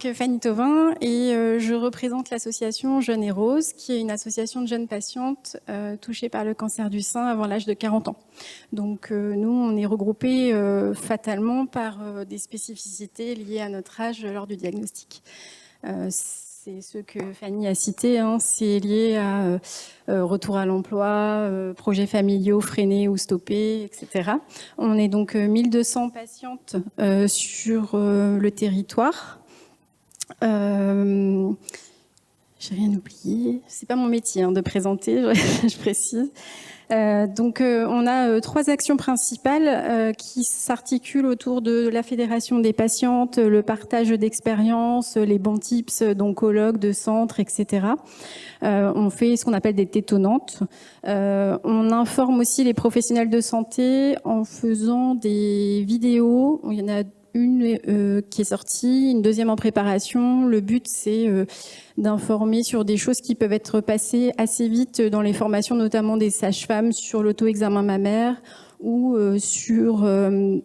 donc Fanny Thauvin et je représente l'association Jeunes et Roses, qui est une association de jeunes patientes touchées par le cancer du sein avant l'âge de 40 ans. Donc nous, on est regroupés fatalement par des spécificités liées à notre âge lors du diagnostic. C'est ce que Fanny a cité, hein, c'est lié à retour à l'emploi, projets familiaux freinés ou stoppés, etc. On est donc 1200 patientes sur le territoire. J'ai rien oublié, c'est pas mon métier de présenter, je précise. Donc on a 3 actions principales qui s'articulent autour de la fédération des patientes, le partage d'expériences, les bons tips d'oncologues, de centres, etc. On fait ce qu'on appelle des tétonnantes. On informe aussi les professionnels de santé en faisant des vidéos. Il y en a une qui est sortie, une deuxième en préparation. Le but, c'est d'informer sur des choses qui peuvent être passées assez vite dans les formations, notamment des sages-femmes, sur l'auto-examen mammaire ou sur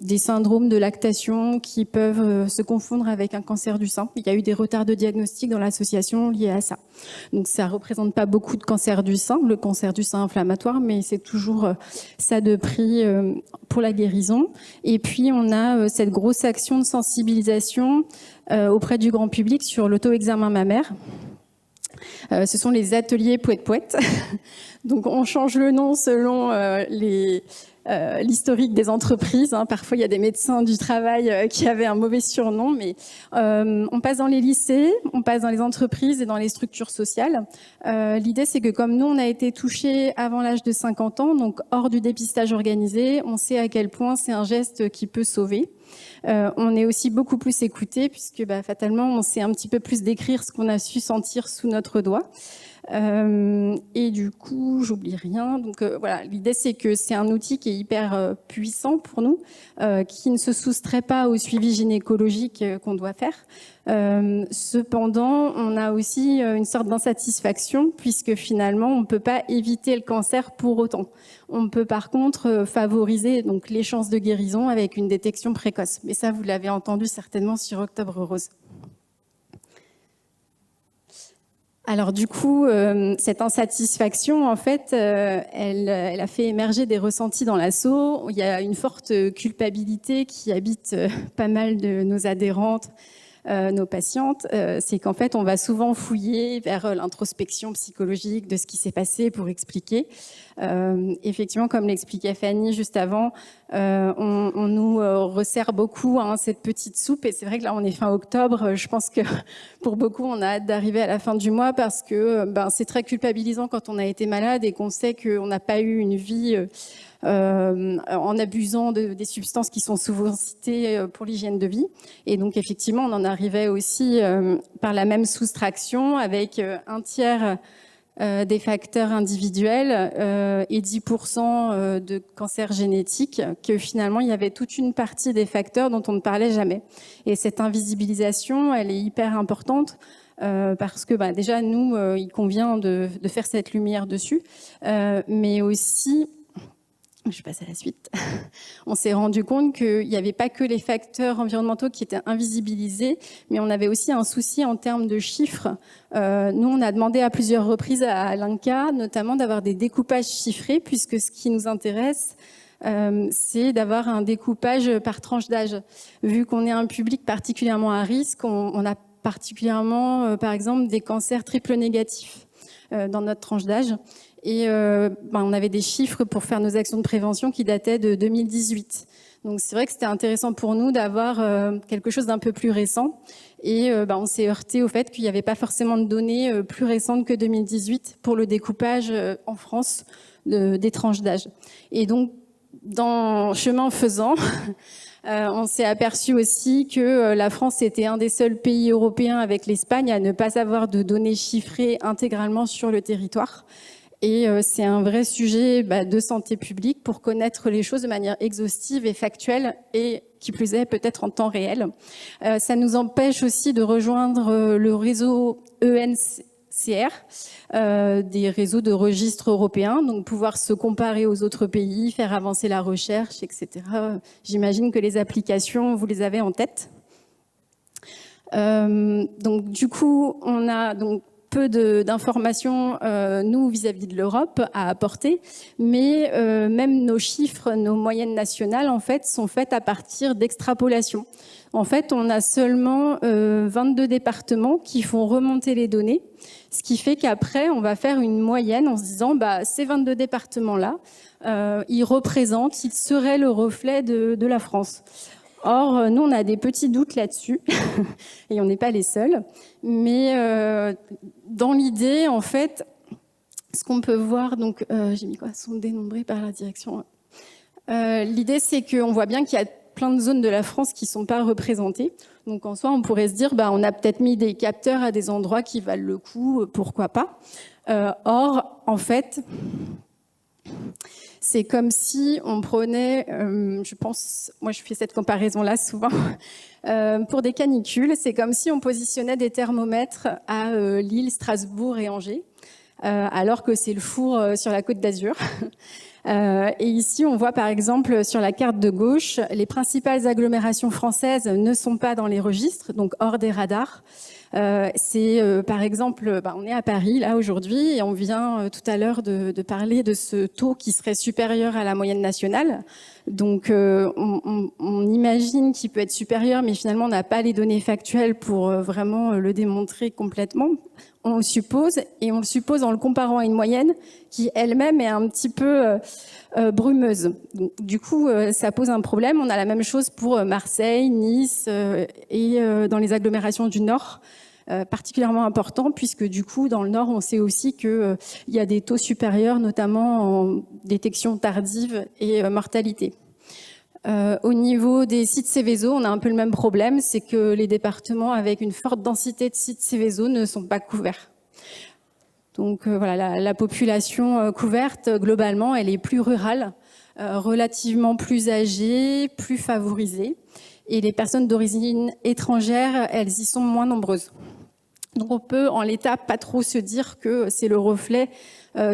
des syndromes de lactation qui peuvent se confondre avec un cancer du sein. Il y a eu des retards de diagnostic dans l'association liés à ça. Donc ça ne représente pas beaucoup de cancer du sein, le cancer du sein inflammatoire, mais c'est toujours ça de prix pour la guérison. Et puis on a cette grosse action de sensibilisation auprès du grand public sur l'auto-examen mammaire. Ce sont les ateliers poète-poète. Donc on change le nom selon l'historique des entreprises. Parfois, il y a des médecins du travail qui avaient un mauvais surnom, mais on passe dans les lycées, on passe dans les entreprises et dans les structures sociales. L'idée, c'est que comme nous, on a été touchés avant l'âge de 50 ans, donc hors du dépistage organisé, on sait à quel point c'est un geste qui peut sauver. On est aussi beaucoup plus écouté puisque fatalement, on sait un petit peu plus décrire ce qu'on a su sentir sous notre doigt. Et du coup, j'oublie rien. Donc voilà, l'idée c'est que c'est un outil qui est hyper puissant pour nous, qui ne se soustrait pas au suivi gynécologique qu'on doit faire. Cependant, on a aussi une sorte d'insatisfaction puisque finalement, on ne peut pas éviter le cancer pour autant. On peut par contre favoriser donc les chances de guérison avec une détection précoce. Mais ça, vous l'avez entendu certainement sur Octobre Rose. Alors du coup, cette insatisfaction, en fait, elle a fait émerger des ressentis dans l'asso. Il y a une forte culpabilité qui habite pas mal de nos adhérentes, nos patientes. C'est qu'en fait, on va souvent fouiller vers l'introspection psychologique de ce qui s'est passé pour expliquer. Effectivement, comme l'expliquait Fanny juste avant, on nous resserre beaucoup cette petite soupe et c'est vrai que là on est fin octobre, je pense que pour beaucoup on a hâte d'arriver à la fin du mois parce que c'est très culpabilisant quand on a été malade et qu'on sait qu'on n'a pas eu une vie en abusant des substances qui sont souvent citées pour l'hygiène de vie. Et donc effectivement on en arrivait aussi par la même soustraction avec un tiers des facteurs individuels et 10% de cancer génétique, que finalement il y avait toute une partie des facteurs dont on ne parlait jamais. Et cette invisibilisation, elle est hyper importante parce que déjà nous, il convient de faire cette lumière dessus, mais aussi... Je passe à la suite. On s'est rendu compte qu'il n'y avait pas que les facteurs environnementaux qui étaient invisibilisés, mais on avait aussi un souci en termes de chiffres. Nous, on a demandé à plusieurs reprises à l'INCa, notamment d'avoir des découpages chiffrés, puisque ce qui nous intéresse, c'est d'avoir un découpage par tranche d'âge. Vu qu'on est un public particulièrement à risque, on a particulièrement, par exemple, des cancers triple négatifs dans notre tranche d'âge. Et on avait des chiffres pour faire nos actions de prévention qui dataient de 2018. Donc c'est vrai que c'était intéressant pour nous d'avoir quelque chose d'un peu plus récent. Et on s'est heurté au fait qu'il n'y avait pas forcément de données plus récentes que 2018 pour le découpage en France des tranches d'âge. Et donc, dans chemin faisant... on s'est aperçu aussi que la France était un des seuls pays européens avec l'Espagne à ne pas avoir de données chiffrées intégralement sur le territoire. Et c'est un vrai sujet de santé publique pour connaître les choses de manière exhaustive et factuelle et qui plus est peut-être en temps réel. Ça nous empêche aussi de rejoindre le réseau ENCR, des réseaux de registres européens, donc pouvoir se comparer aux autres pays, faire avancer la recherche, etc. J'imagine que les applications, vous les avez en tête. Donc du coup, on a donc peu d'informations, nous, vis-à-vis de l'Europe, à apporter, mais même nos chiffres, nos moyennes nationales, en fait, sont faites à partir d'extrapolation. En fait, on a seulement 22 départements qui font remonter les données, ce qui fait qu'après, on va faire une moyenne en se disant, bah, ces 22 départements-là, ils représentent, ils seraient le reflet de la France. Or, nous, on a des petits doutes là-dessus, et on n'est pas les seuls. Mais dans l'idée, en fait, ce qu'on peut voir, donc j'ai mis quoi, sont dénombrés par la direction. L'idée, c'est qu'on voit bien qu'il y a plein de zones de la France qui ne sont pas représentées. Donc en soi, on pourrait se dire, bah, on a peut-être mis des capteurs à des endroits qui valent le coup, pourquoi pas. Or, en fait, c'est comme si on prenait, je pense, moi je fais cette comparaison-là souvent, pour des canicules, c'est comme si on positionnait des thermomètres à Lille, Strasbourg et Angers, alors que c'est le four sur la Côte d'Azur. Et ici, on voit par exemple sur la carte de gauche, les principales agglomérations françaises ne sont pas dans les registres, donc hors des radars. Par exemple, on est à Paris là aujourd'hui et on vient tout à l'heure de parler de ce taux qui serait supérieur à la moyenne nationale. Donc on imagine qu'il peut être supérieur, mais finalement on n'a pas les données factuelles pour vraiment le démontrer complètement. On le suppose, et on le suppose en le comparant à une moyenne qui elle-même est un petit peu brumeuse. Donc, du coup, ça pose un problème. On a la même chose pour Marseille, Nice et dans les agglomérations du Nord, particulièrement important, puisque du coup, dans le Nord, on sait aussi qu'il y a des taux supérieurs, notamment en détection tardive et mortalité. Au niveau des sites Seveso, on a un peu le même problème, c'est que les départements avec une forte densité de sites Seveso ne sont pas couverts. Donc voilà, la population couverte, globalement, elle est plus rurale, relativement plus âgée, plus favorisée. Et les personnes d'origine étrangère, elles y sont moins nombreuses. Donc on peut, en l'état, pas trop se dire que c'est le reflet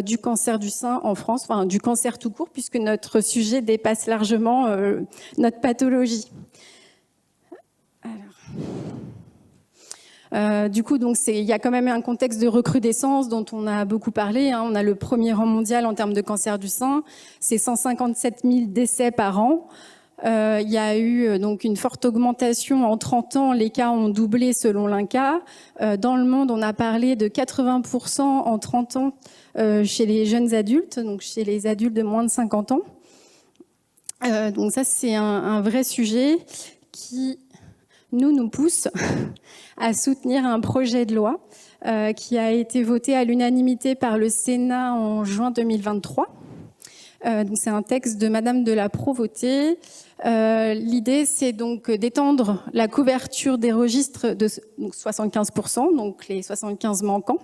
du cancer du sein en France, enfin du cancer tout court, puisque notre sujet dépasse largement notre pathologie. Du coup, donc il y a quand même un contexte de recrudescence dont on a beaucoup parlé. On a le premier rang mondial en termes de cancer du sein, c'est 157 000 décès par an. Il y a eu donc une forte augmentation en 30 ans, les cas ont doublé selon l'INCa. Dans le monde, on a parlé de 80% en 30 ans chez les jeunes adultes, donc chez les adultes de moins de 50 ans. Donc ça, c'est un vrai sujet qui nous pousse à soutenir un projet de loi qui a été voté à l'unanimité par le Sénat en juin 2023. Donc c'est un texte de Madame de la Provoté. L'idée, c'est donc d'étendre la couverture des registres de 75%, donc les 75 manquants,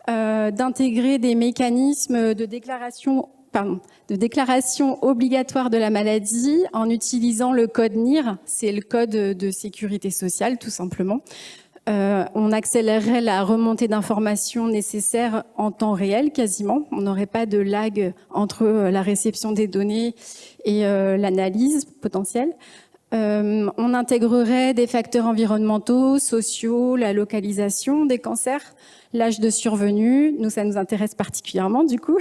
d'intégrer des mécanismes de déclaration obligatoire de la maladie en utilisant le code NIR, c'est le code de sécurité sociale tout simplement. On accélérerait la remontée d'informations nécessaires en temps réel quasiment. On n'aurait pas de lag entre la réception des données et l'analyse potentielle. On intégrerait des facteurs environnementaux, sociaux, la localisation des cancers, l'âge de survenue, nous ça nous intéresse particulièrement du coup,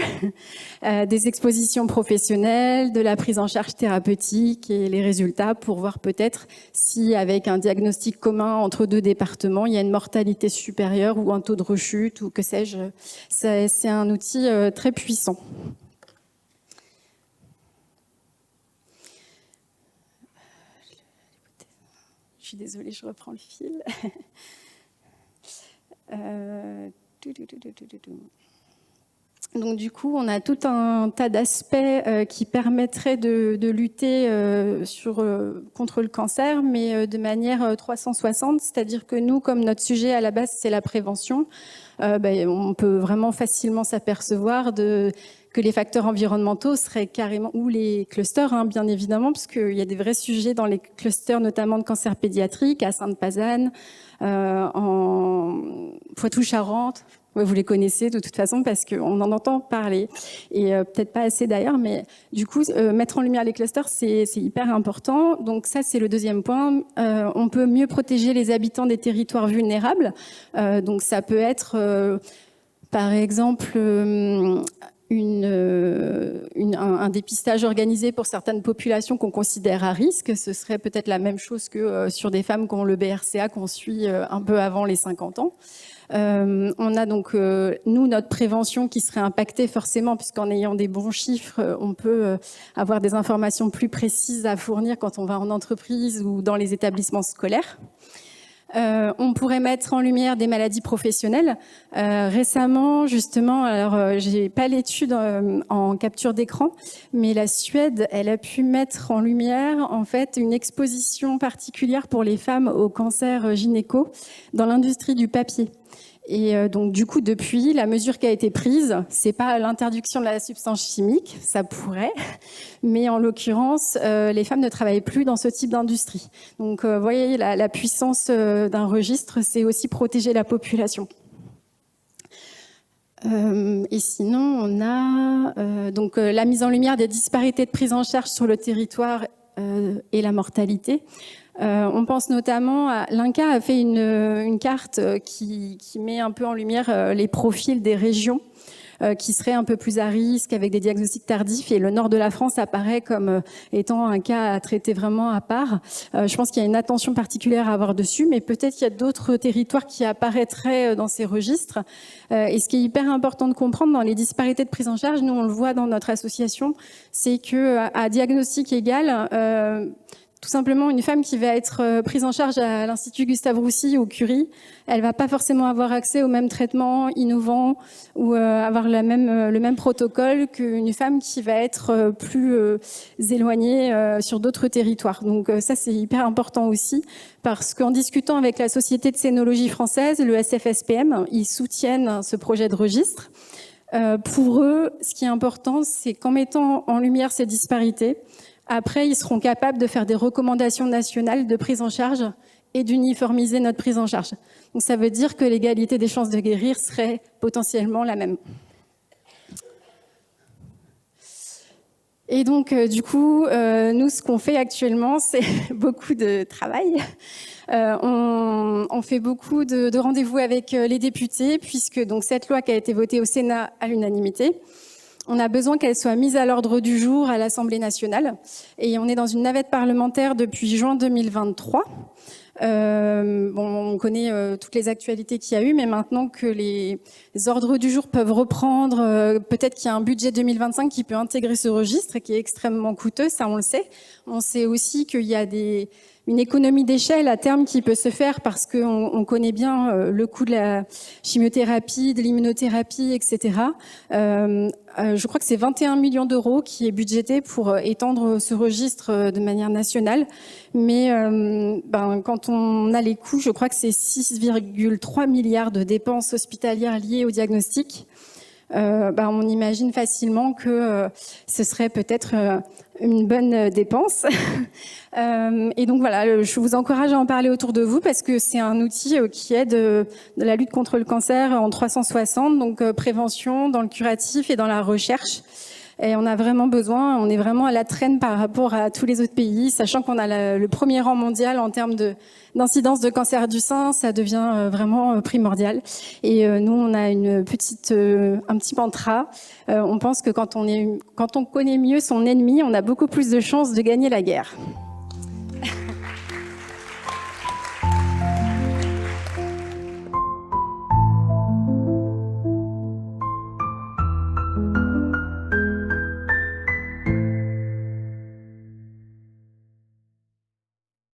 des expositions professionnelles, de la prise en charge thérapeutique et les résultats pour voir peut-être si avec un diagnostic commun entre deux départements, il y a une mortalité supérieure ou un taux de rechute ou que sais-je. C'est un outil très puissant. Je suis désolée, je reprends le fil. Donc du coup, on a tout un tas d'aspects qui permettraient de lutter contre le cancer, mais de manière 360, c'est-à-dire que nous, comme notre sujet à la base, c'est la prévention, on peut vraiment facilement s'apercevoir que les facteurs environnementaux seraient carrément, ou les clusters, bien évidemment, parce qu'il y a des vrais sujets dans les clusters, notamment de cancer pédiatrique, à Sainte-Pazanne, en Poitou-Charentes, Ouais, vous les connaissez de toute façon parce qu'on en entend parler, et peut-être pas assez d'ailleurs, mais du coup, mettre en lumière les clusters, c'est hyper important. Donc ça, c'est le deuxième point. On peut mieux protéger les habitants des territoires vulnérables. Donc ça peut être, par exemple, un dépistage organisé pour certaines populations qu'on considère à risque. Ce serait peut-être la même chose que sur des femmes qui ont le BRCA qu'on suit un peu avant les 50 ans. On a donc, nous, notre prévention qui serait impactée forcément, puisqu'en ayant des bons chiffres, on peut avoir des informations plus précises à fournir quand on va en entreprise ou dans les établissements scolaires. On pourrait mettre en lumière des maladies professionnelles. Récemment, justement, alors j'ai pas l'étude en capture d'écran, mais la Suède, elle a pu mettre en lumière en fait une exposition particulière pour les femmes au cancer gynéco dans l'industrie du papier. Et donc du coup, depuis, la mesure qui a été prise, c'est pas l'interdiction de la substance chimique, ça pourrait, mais en l'occurrence, les femmes ne travaillent plus dans ce type d'industrie. Donc, vous voyez, la puissance d'un registre, c'est aussi protéger la population. Et sinon, on a donc la mise en lumière des disparités de prise en charge sur le territoire et la mortalité. On pense notamment à l'INCa a fait une carte qui met un peu en lumière les profils des régions qui seraient un peu plus à risque avec des diagnostics tardifs, et le nord de la France apparaît comme étant un cas à traiter vraiment à part. Je pense qu'il y a une attention particulière à avoir dessus, mais peut-être qu'il y a d'autres territoires qui apparaîtraient dans ces registres. Et ce qui est hyper important de comprendre dans les disparités de prise en charge, nous on le voit dans notre association, c'est que à diagnostic égal, tout simplement, une femme qui va être prise en charge à l'Institut Gustave Roussy ou Curie, elle va pas forcément avoir accès aux mêmes traitements innovants ou avoir le même protocole qu'une femme qui va être plus éloignée sur d'autres territoires. Donc ça, c'est hyper important aussi, parce qu'en discutant avec la Société de Cénologie française, le SFSPM, ils soutiennent ce projet de registre. Pour eux, ce qui est important, c'est qu'en mettant en lumière ces disparités, après, ils seront capables de faire des recommandations nationales de prise en charge et d'uniformiser notre prise en charge. Donc ça veut dire que l'égalité des chances de guérir serait potentiellement la même. Et donc, du coup, nous, ce qu'on fait actuellement, c'est beaucoup de travail. On fait beaucoup de rendez-vous avec les députés, puisque donc cette loi qui a été votée au Sénat à l'unanimité, on a besoin qu'elle soit mise à l'ordre du jour à l'Assemblée nationale. Et on est dans une navette parlementaire depuis juin 2023. On connaît toutes les actualités qu'il y a eu, mais maintenant que les ordres du jour peuvent reprendre, peut-être qu'il y a un budget 2025 qui peut intégrer ce registre et qui est extrêmement coûteux, ça on le sait. On sait aussi qu'il y a une économie d'échelle à terme qui peut se faire parce qu'on connaît bien le coût de la chimiothérapie, de l'immunothérapie, etc. Je crois que c'est 21 millions d'euros qui est budgété pour étendre ce registre de manière nationale. Mais quand on a les coûts, je crois que c'est 6,3 milliards de dépenses hospitalières liées au diagnostic. On imagine facilement que ce serait peut-être une bonne dépense. Et donc voilà, je vous encourage à en parler autour de vous parce que c'est un outil qui aide de la lutte contre le cancer en 360, donc prévention, dans le curatif et dans la recherche. Et on a vraiment besoin, on est vraiment à la traîne par rapport à tous les autres pays, sachant qu'on a le premier rang mondial en termes d'incidence de cancer du sein, ça devient vraiment primordial. Et nous, on a un petit mantra. On pense que quand on connaît mieux son ennemi, on a beaucoup plus de chances de gagner la guerre.